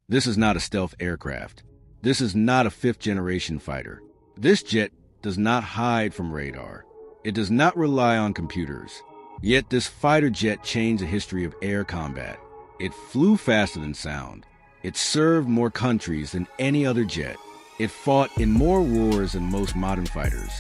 This is not a stealth aircraft. This is not a fifth-generation fighter. This jet does not hide from radar. It does not rely on computers. Yet this fighter jet changed the history of air combat. It flew faster than sound. It served more countries than any other jet. It fought in more wars than most modern fighters.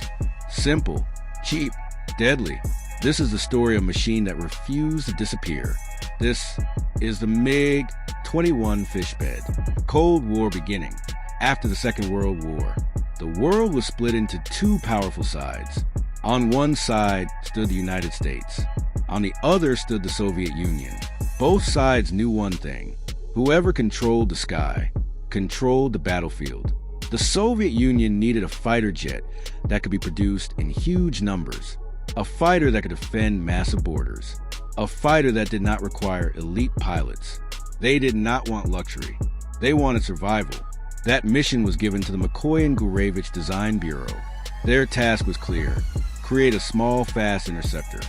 Simple, cheap, deadly. This is the story of a machine that refused to disappear. This is the MiG-21 fishbed. Cold War beginning. After the Second World War, the world was split into two powerful sides. On one side stood the United States. On the other stood the Soviet Union. Both sides knew one thing. Whoever controlled the sky controlled the battlefield. The Soviet Union needed a fighter jet that could be produced in huge numbers. A fighter that could defend massive borders. A fighter that did not require elite pilots. They did not want luxury. They wanted survival. That mission was given to the McCoy and Gurevich Design Bureau. Their task was clear: create a small, fast interceptor,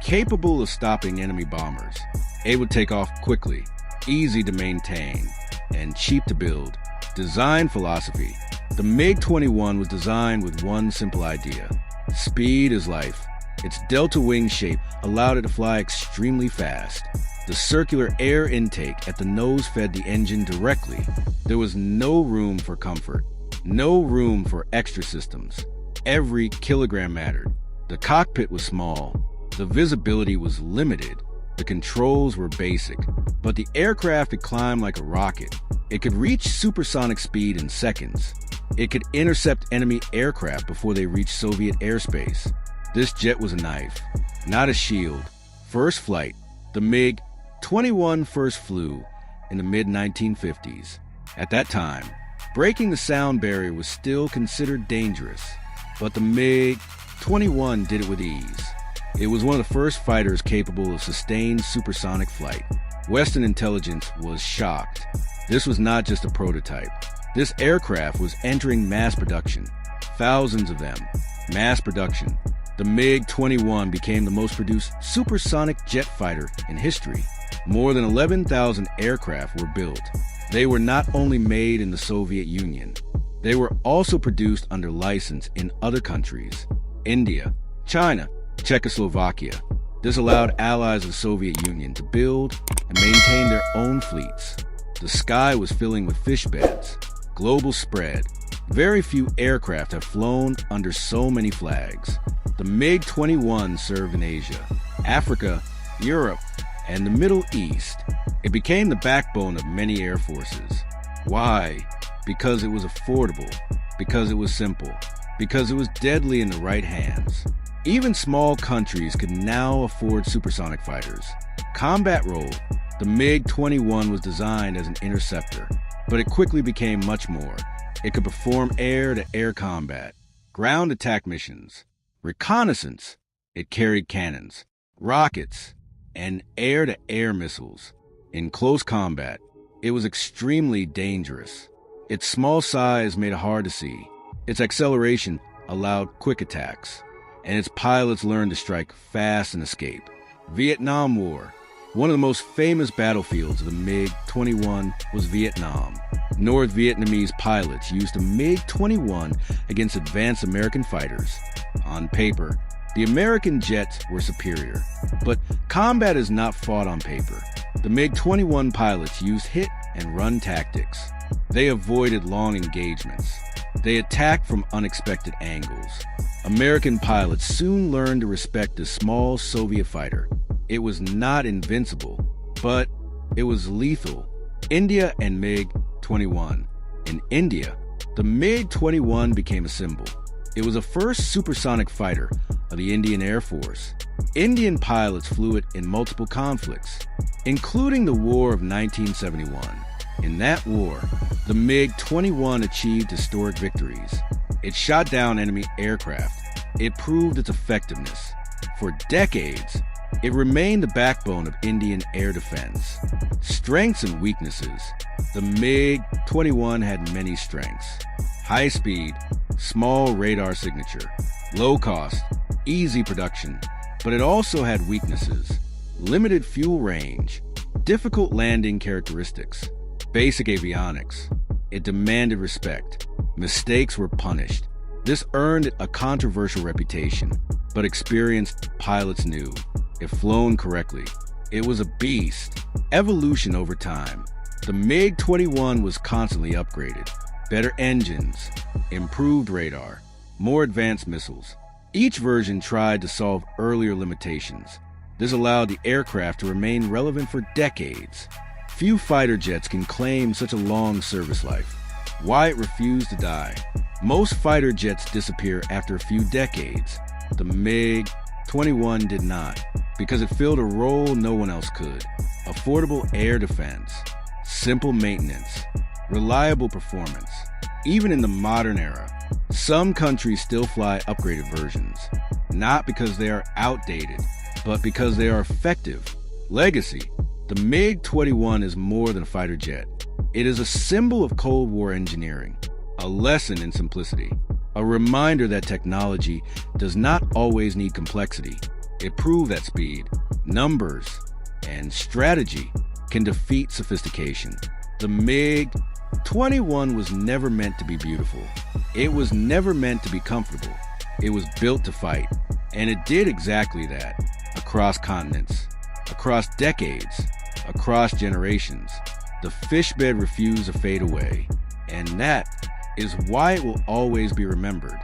capable of stopping enemy bombers, able to take off quickly, easy to maintain, and cheap to build. Design philosophy. The MiG-21 was designed with one simple idea: speed is life. Its delta wing shape allowed it to fly extremely fast. The circular air intake at the nose fed the engine directly. There was no room for comfort, no room for extra systems. Every kilogram mattered. The cockpit was small. The visibility was limited. The controls were basic. But the aircraft could climb like a rocket. It could reach supersonic speed in seconds. It could intercept enemy aircraft before they reached Soviet airspace. This jet was a knife, not a shield. First flight. The MiG-21 first flew in the mid-1950s. At that time, breaking the sound barrier was still considered dangerous, but the MiG-21 did it with ease. It was one of the first fighters capable of sustained supersonic flight. Western intelligence was shocked. This was not just a prototype. This aircraft was entering mass production. Thousands of them. Mass production. The MiG-21 became the most produced supersonic jet fighter in history. More than 11,000 aircraft were built. They were not only made in the Soviet Union, they were also produced under license in other countries: India, China, Czechoslovakia. This allowed allies of the Soviet Union to build and maintain their own fleets. The sky was filling with fish beds. Global spread. Very few aircraft have flown under so many flags. The MiG-21 served in Asia, Africa, Europe, and the Middle East. It became the backbone of many air forces. Why? Because it was affordable, because it was simple, because it was deadly in the right hands. Even small countries could now afford supersonic fighters. Combat role. The MiG-21 was designed as an interceptor, but it quickly became much more. It could perform air-to-air combat, ground attack missions, reconnaissance. It carried cannons, rockets, and air-to-air missiles. In close combat, it was extremely dangerous. Its small size made it hard to see. Its acceleration allowed quick attacks, and its pilots learned to strike fast and escape. Vietnam War. One of the most famous battlefields of the MiG-21 was Vietnam. North Vietnamese pilots used the MiG-21 against advanced American fighters. On paper, the American jets were superior, but combat is not fought on paper. The MiG-21 pilots used hit-and-run tactics. They avoided long engagements. They attacked from unexpected angles. American pilots soon learned to respect the small Soviet fighter. It was not invincible, but it was lethal. India and MiG-21. In India, the MiG-21 became a symbol. It was the first supersonic fighter of the Indian Air Force. Indian pilots flew it in multiple conflicts, including the War of 1971. In that war, the MiG-21 achieved historic victories. It shot down enemy aircraft. It proved its effectiveness. For decades, it remained the backbone of Indian air defense. Strengths and weaknesses. The MiG-21 had many strengths. High speed, small radar signature, low cost, easy production. But it also had weaknesses. Limited fuel range, difficult landing characteristics. basic avionics. It demanded respect. Mistakes were punished. This earned it a controversial reputation, but experienced pilots knew, if flown correctly, it was a beast. Evolution over time. The MiG-21 was constantly upgraded. Better engines, improved radar, more advanced missiles. Each version tried to solve earlier limitations. This allowed the aircraft to remain relevant for decades. Few fighter jets can claim such a long service life. Why it refused to die. Most fighter jets disappear after a few decades. The MiG-21 did not, because it filled a role no one else could. Affordable air defense, simple maintenance, reliable performance. Even in the modern era, some countries still fly upgraded versions, not because they are outdated, but because they are effective. Legacy. The MiG-21 is more than a fighter jet. It is a symbol of Cold War engineering, a lesson in simplicity, a reminder that technology does not always need complexity. It proved that speed, numbers, and strategy can defeat sophistication. The MiG-21 was never meant to be beautiful. It was never meant to be comfortable. It was built to fight, and it did exactly that. Across continents, across decades, across generations, the fishbed refused to fade away, and that is why it will always be remembered.